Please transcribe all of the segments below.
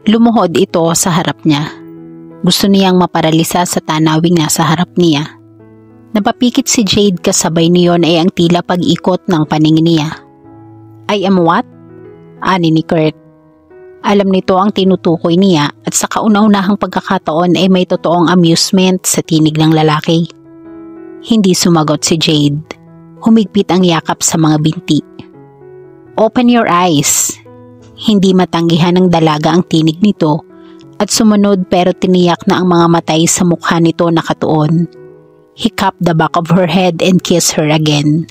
Lumuhod ito sa harap niya. Gusto niyang maparalisa sa tanawing nasa harap niya. Napapikit si Jade kasabay niyon ay ang tila pag-ikot ng paningin niya. I am what? Ani ni Kurt. Alam nito ang tinutukoy niya at sa kauna-unahang pagkakataon ay may totoong amusement sa tinig ng lalaki. Hindi sumagot si Jade. Humigpit ang yakap sa mga binti. Open your eyes. Hindi matanggihan ng dalaga ang tinig nito at sumunod pero tiniyak na ang mga matay sa mukha nito nakatuon. He cupped the back of her head and kissed her again.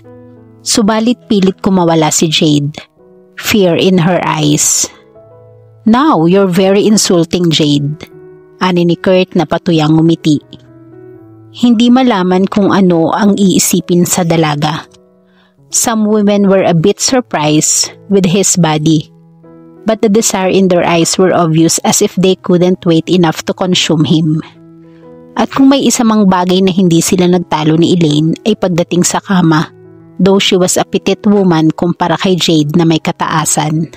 Subalit pilit kumawala si Jade. Fear in her eyes. Now, you're very insulting, Jade. Ani ni Kurt na patuyang ngumiti. Hindi malaman kung ano ang iisipin sa dalaga. Some women were a bit surprised with his body, but the desire in their eyes were obvious as if they couldn't wait enough to consume him. At kung may isa mang bagay na hindi sila nagtalo ni Elaine ay pagdating sa kama, though she was a petite woman kumpara kay Jade na may kataasan.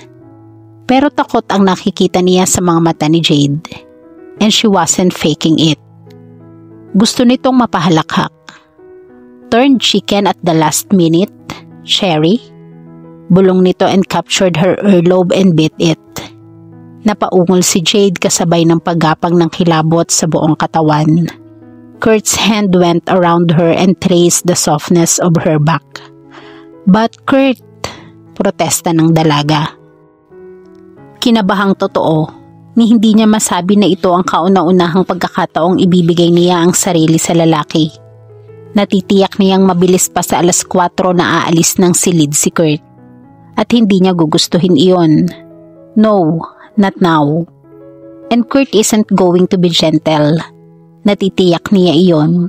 Pero takot ang nakikita niya sa mga mata ni Jade, and she wasn't faking it. Gusto nitong mapahalakhak. Turned chicken at the last minute, Cherry? Bulong nito and captured her earlobe and bit it. Napaungol si Jade kasabay ng paggapang ng kilabot sa buong katawan. Kurt's hand went around her and traced the softness of her back. But Kurt, protesta ng dalaga. Kinabahang totoo, ni hindi niya masabi na ito ang kauna-unahang pagkakataong ibibigay niya ang sarili sa lalaki. Natitiyak niyang mabilis pa sa 4:00 na aalis ng silid si Kurt. At hindi niya gugustuhin iyon. No, not now. And Kurt isn't going to be gentle. Natitiyak niya iyon.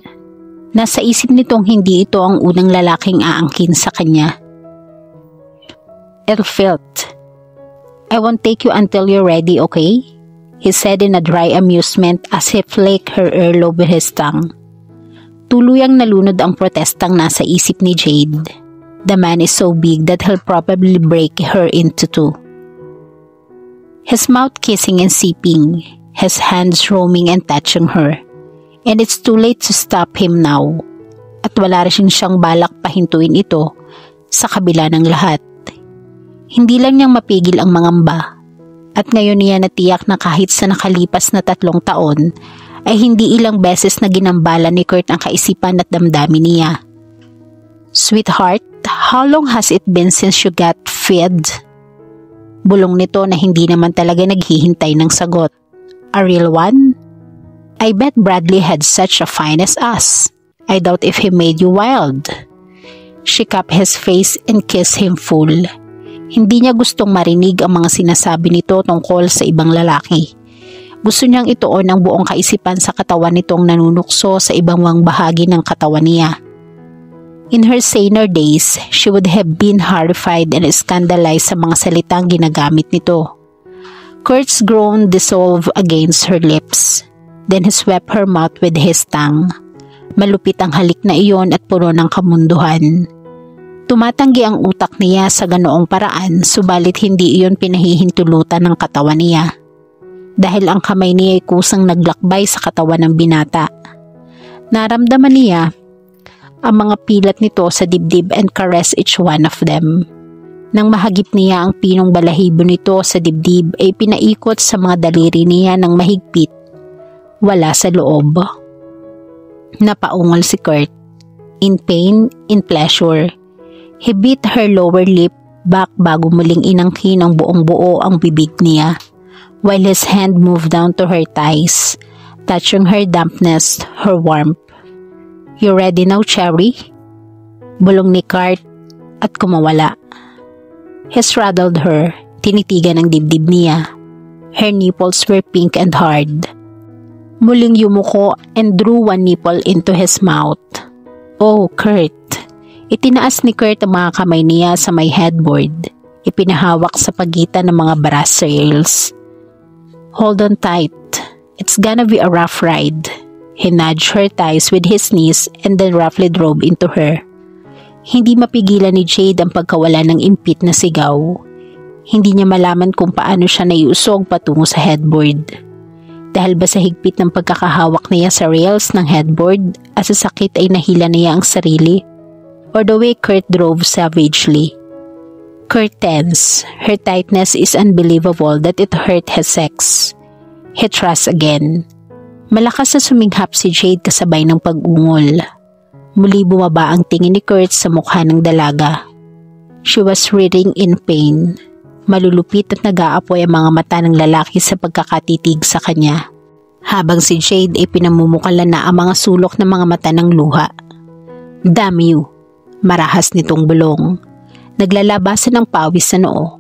Nasa isip nitong hindi ito ang unang lalaking aangkin sa kanya. Elfilt. I won't take you until you're ready, okay? He said in a dry amusement as he flicked her earlobe with his tongue. Tuluyang nalunod ang protestang nasa isip ni Jade. The man is so big that he'll probably break her into two. His mouth kissing and sipping, his hands roaming and touching her. And it's too late to stop him now. At wala rin siyang balak pahintuin ito sa kabila ng lahat. Hindi lang niyang mapigil ang mangamba. At ngayon niya natiyak na kahit sa nakalipas na 3 taon, ay hindi ilang beses na ginambala ni Kurt ang kaisipan at damdamin niya. Sweetheart, how long has it been since you got fed? Bulong nito na hindi naman talaga naghihintay ng sagot. A real one? I bet Bradley had such a fine as us. I doubt if he made you wild. She cupped his face and kissed him full. Hindi niya gustong marinig ang mga sinasabi nito tungkol sa ibang lalaki. Gusto niyang ituon ang buong kaisipan sa katawan nitong nanunukso sa ibang bahagi ng katawan niya. In her saner days, she would have been horrified and scandalized sa mga salitang ginagamit nito. Kurt's groan dissolved against her lips. Then he swept her mouth with his tongue. Malupit ang halik na iyon at puno ng kamunduhan. Tumatanggi ang utak niya sa ganoong paraan, subalit hindi iyon pinahihintulutan ng katawan niya. Dahil ang kamay niya ay kusang naglakbay sa katawan ng binata. Naramdaman niya ang mga pilat nito sa dibdib and caress each one of them. Nang mahagip niya ang pinong balahibo nito sa dibdib ay pinaikot sa mga daliri niya ng mahigpit. Wala sa loob. Napaungol si Kurt. In pain, in pleasure. He bit her lower lip back bago muling inangkin ng buong buo ang bibig niya, while his hand moved down to her thighs, touching her dampness, her warmth. You ready now, Cherry? Bulong ni Kurt at kumawala. He straddled her, tinitigan ang dibdib niya. Her nipples were pink and hard. Muling yumuko and drew one nipple into his mouth. Oh, Kurt. Itinaas ni Kurt ang mga kamay niya sa may headboard. Ipinahawak sa pagitan ng mga brass rails. Hold on tight. It's gonna be a rough ride. He nudged her thighs with his knees and then roughly drove into her. Hindi mapigilan ni Jade ang pagkawala ng impit na sigaw. Hindi niya malaman kung paano siya naiusog patungo sa headboard. Dahil ba sa higpit ng pagkakahawak niya sa rails ng headboard at sa sakit ay nahila niya ang sarili? Or the way Kurt drove savagely? Kurt tense. Her tightness is unbelievable that it hurt his sex. He thrust again. Malakas na suminghap si Jade kasabay ng pag-ungol. Muli bumaba ang tingin ni Kurt sa mukha ng dalaga. She was writhing in pain. Malulupit at nag-aapoy ang mga mata ng lalaki sa pagkakatitig sa kanya. Habang si Jade ay pinamumukala na ang mga sulok ng mga mata ng luha. Damn you! Marahas nitong bulong. Naglalabasan ng pawis sa noo.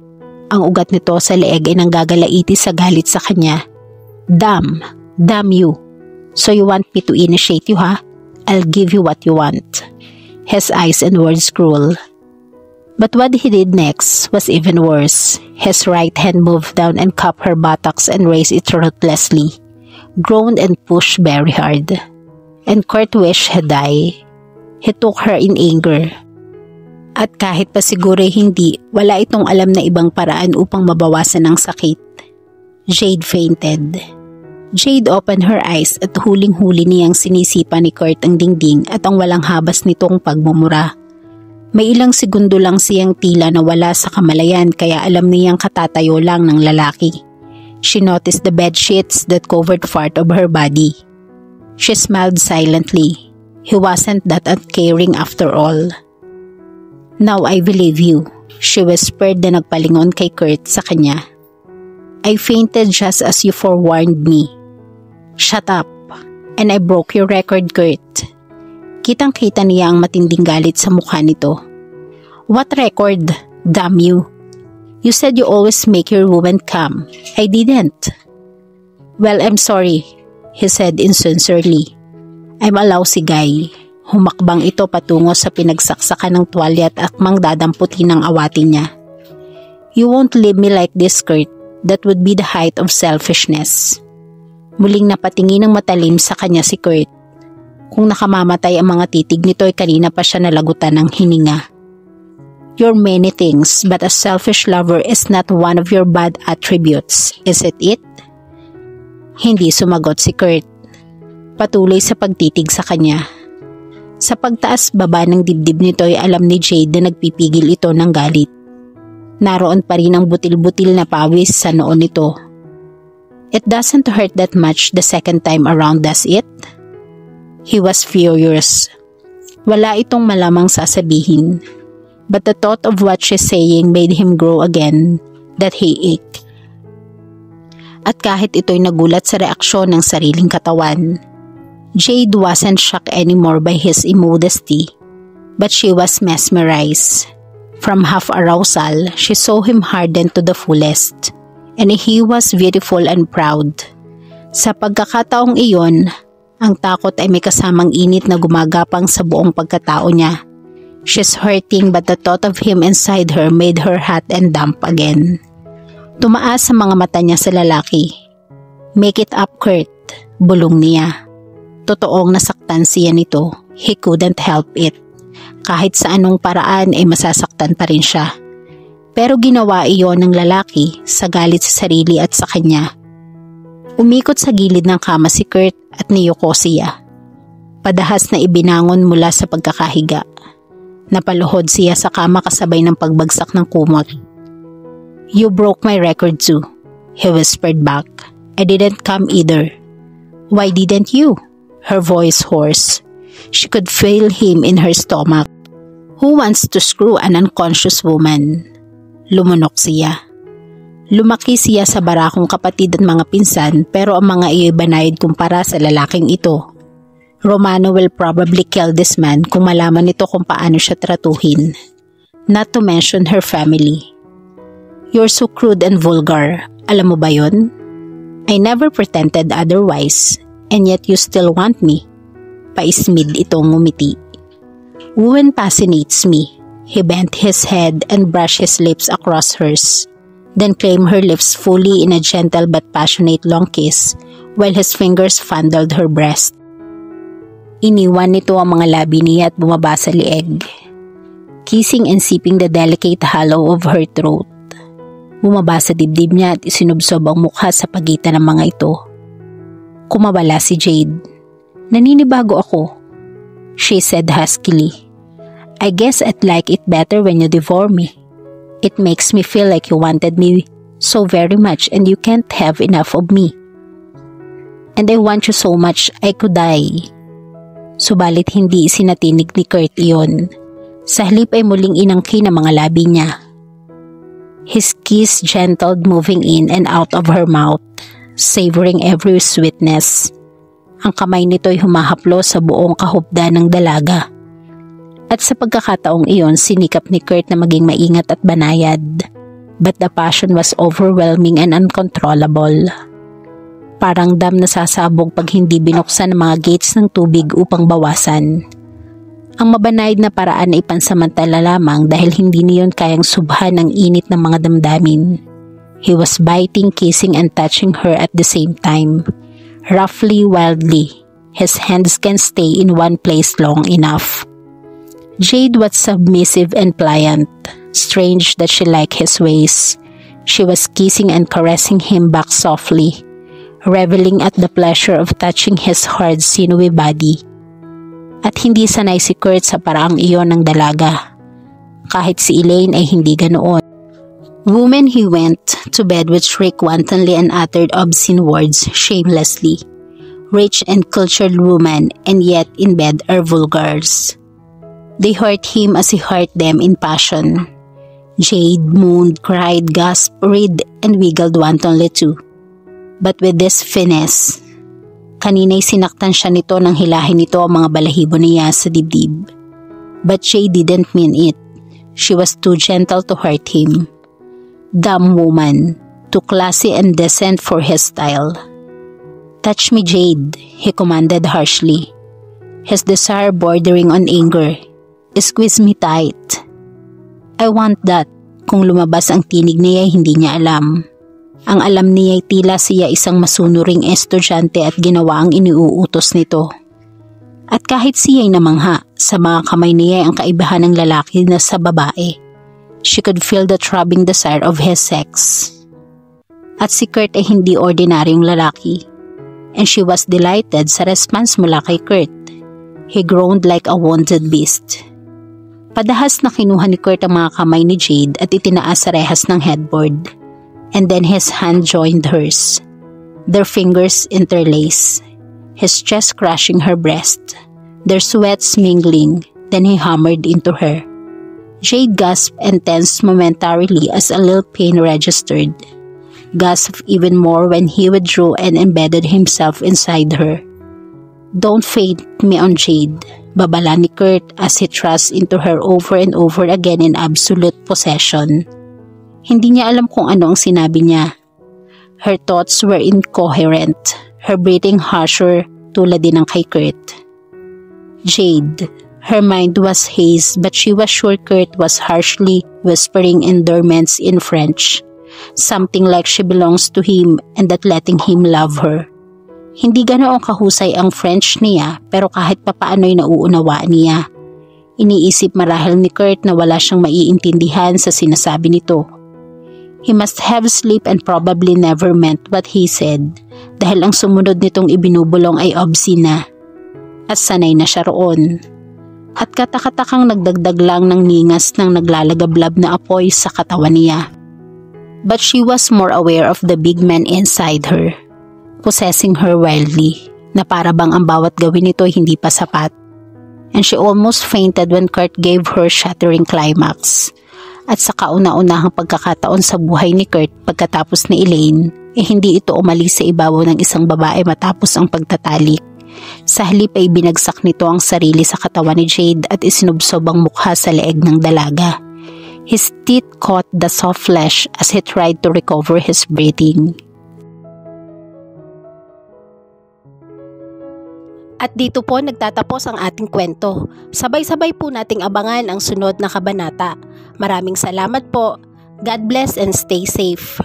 Ang ugat nito sa leeg ay nanggagalaiti sa galit sa kanya. Damn you! So you want me to initiate you, ha? I'll give you what you want. His eyes and words cruel. But what he did next was even worse. His right hand moved down and cupped her buttocks and raised it ruthlessly, groaned and pushed very hard. And Kurt wished he'd die. He took her in anger. At kahit pa siguro hindi, wala itong alam na ibang paraan upang mabawasan ang sakit. Jade fainted. Jade opened her eyes at huling-huli niyang sinisipa ni Kurt ang dingding at ang walang habas nitong pagmumura. May ilang segundo lang siyang tila na wala sa kamalayan kaya alam niyang katatayo lang ng lalaki. She noticed the bed sheets that covered part of her body. She smiled silently. He wasn't that uncaring after all. Now I believe you, she whispered na nagpalingon kay Kurt sa kanya. I fainted just as you forewarned me. Shut up, and I broke your record, Kurt. Kitang-kita niya ang matinding galit sa mukha nito. What record? Damn you! You said you always make your woman come. I didn't. Well, I'm sorry, he said insincerely. I'm a lousy guy. Humakbang ito patungo sa pinagsaksakan ng tuwalya at akmang dadamputin ng awatin niya. You won't leave me like this, Kurt. That would be the height of selfishness. Muling napatingin ng matalim sa kanya si Kurt. Kung nakamamatay ang mga titig nito ay kanina pa siya nalagutan ng hininga. You're many things, but a selfish lover is not one of your bad attributes, is it? Hindi sumagot si Kurt. Patuloy sa pagtitig sa kanya. Sa pagtaas-baba ng dibdib nito ay alam ni Jade na nagpipigil ito ng galit. Naroon pa rin ang butil-butil na pawis sa noon nito. It doesn't hurt that much the second time around, does it? He was furious. Wala itong malamang sasabihin. But the thought of what she's saying made him grow again, that he ached. At kahit ito'y nagulat sa reaksyon ng sariling katawan, Jade wasn't shocked anymore by his immodesty, but she was mesmerized. From half arousal, she saw him harden to the fullest, and he was beautiful and proud. Sa pagkakataong iyon, ang takot ay may kasamang init na gumagapang sa buong pagkatao niya. She's hurting but the thought of him inside her made her hot and damp again. Tumaas sa mga mata niya sa lalaki. Make it up, Kurt, bulong niya. Totoong nasaktan siya nito. He couldn't help it. Kahit sa anong paraan ay masasaktan pa rin siya. Pero ginawa iyon ng lalaki sa galit sa sarili at sa kanya. Umikot sa gilid ng kama si Kurt at niyuko siya. Padahas na ibinangon mula sa pagkakahiga. Napaluhod siya sa kama kasabay ng pagbagsak ng kumot. You broke my record too, he whispered back. I didn't come either. Why didn't you? Her voice hoarse. She could feel him in her stomach. Who wants to screw an unconscious woman? Lumunok siya. Lumaki siya sa barakong kapatid at mga pinsan pero ang mga iyo'y banayad kumpara sa lalaking ito. Romano will probably kill this man kung malaman nito kung paano siya tratuhin. Not to mention her family. You're so crude and vulgar. Alam mo ba yon? I never pretended otherwise, and yet you still want me. Paismid itong ngumiti. Woman fascinates me. He bent his head and brushed his lips across hers. Then claimed her lips fully in a gentle but passionate long kiss while his fingers fondled her breast. Iniwan nito ang mga labi niya at bumaba sa lieg, kissing and sipping the delicate hollow of her throat. Bumaba sa dibdib niya at isinubsob ang mukha sa pagitan ng mga ito. Kumawala si Jade. "Naninibago ako," she said huskily. "I guess I'd like it better when you devour me. It makes me feel like you wanted me so very much and you can't have enough of me. And I want you so much I could die." Subalit hindi isinatinig ni Kurt iyon. Sa halip ay muling inangkin ang mga labi niya. His kiss gentled moving in and out of her mouth, savoring every sweetness. Ang kamay nito'y humahaplo sa buong kahubda ng dalaga. At sa pagkakataong iyon, sinikap ni Kurt na maging maingat at banayad. But the passion was overwhelming and uncontrollable. Parang dam na sasabog pag hindi binuksan ang mga gates ng tubig upang bawasan. Ang mabanayad na paraan ay pansamantala lamang dahil hindi niyon kayang subhan ang init ng mga damdamin. He was biting, kissing and touching her at the same time. Roughly, wildly, his hands can stay in one place long enough. Jade was submissive and pliant. Strange that she liked his ways. She was kissing and caressing him back softly, reveling at the pleasure of touching his hard, sinewy body. At hindi sanay si Kurt sa paraang iyon ng dalaga. Kahit si Elaine ay hindi ganoon. Woman he went to bed with shriek wantonly and uttered obscene words shamelessly. Rich and cultured woman and yet in bed are vulgars. They hurt him as he hurt them in passion. Jade moaned, cried, gasped, read, and wiggled wantonly too. But with this finesse, kanina'y sinaktan siya nito nang hilahin nito ang mga balahibo niya sa dibdib. But Jade didn't mean it. She was too gentle to hurt him. Dumb woman, too classy and decent for his style. "Touch me, Jade," he commanded harshly, his desire bordering on anger. "Squeeze me tight." "I want that." Kung lumabas ang tinig niya, hindi niya alam. Ang alam niya ay tila siya isang masunuring estudyante at ginawa ang iniuutos nito. At kahit siya ay namangha, sa mga kamay niya ay ang kaibahan ng lalaki na sa babae. She could feel the throbbing desire of his sex. At si Kurt ay hindi ordinaryong lalaki. And she was delighted sa response mula kay Kurt. He groaned like a wounded beast. Padahas na kinuha ni Kurt ang mga kamay ni Jade at itinaas sa rehas ng headboard. And then his hand joined hers. Their fingers interlaced, his chest crushing her breast, their sweats mingling, then he hammered into her. Jade gasped and tensed momentarily as a little pain registered, gasped even more when he withdrew and embedded himself inside her. "Don't faint me on Jade," babala ni Kurt as he thrust into her over and over again in absolute possession. Hindi niya alam kung ano ang sinabi niya. Her thoughts were incoherent, her breathing harsher tulad din ng kay Kurt. Jade, her mind was haze but she was sure Kurt was harshly whispering endurements in French, something like she belongs to him and that letting him love her. Hindi ganoong kahusay ang French niya pero kahit papaano'y nauunawaan niya. Iniisip marahil ni Kurt na wala siyang maiintindihan sa sinasabi nito. He must have sleep and probably never meant what he said dahil ang sumunod nitong ibinubulong ay obscene na. At sanay na siya roon. At katakatakang nagdagdag lang ng ningas ng naglalagablab na apoy sa katawan niya. But she was more aware of the big man inside her, possessing her wildly, na para bang ang bawat gawin nito hindi pa sapat. And she almost fainted when Kurt gave her shattering climax. At sa kauna-unahang pagkakataon sa buhay ni Kurt pagkatapos ni Elaine, hindi ito umalis sa ibabaw ng isang babae matapos ang pagtatalik. Sa halip ay binagsak nito ang sarili sa katawan ni Jade at isinubsob ang mukha sa leeg ng dalaga. His teeth caught the soft flesh as he tried to recover his breathing. At dito po nagtatapos ang ating kwento. Sabay-sabay po nating abangan ang sunod na kabanata. Maraming salamat po. God bless and stay safe.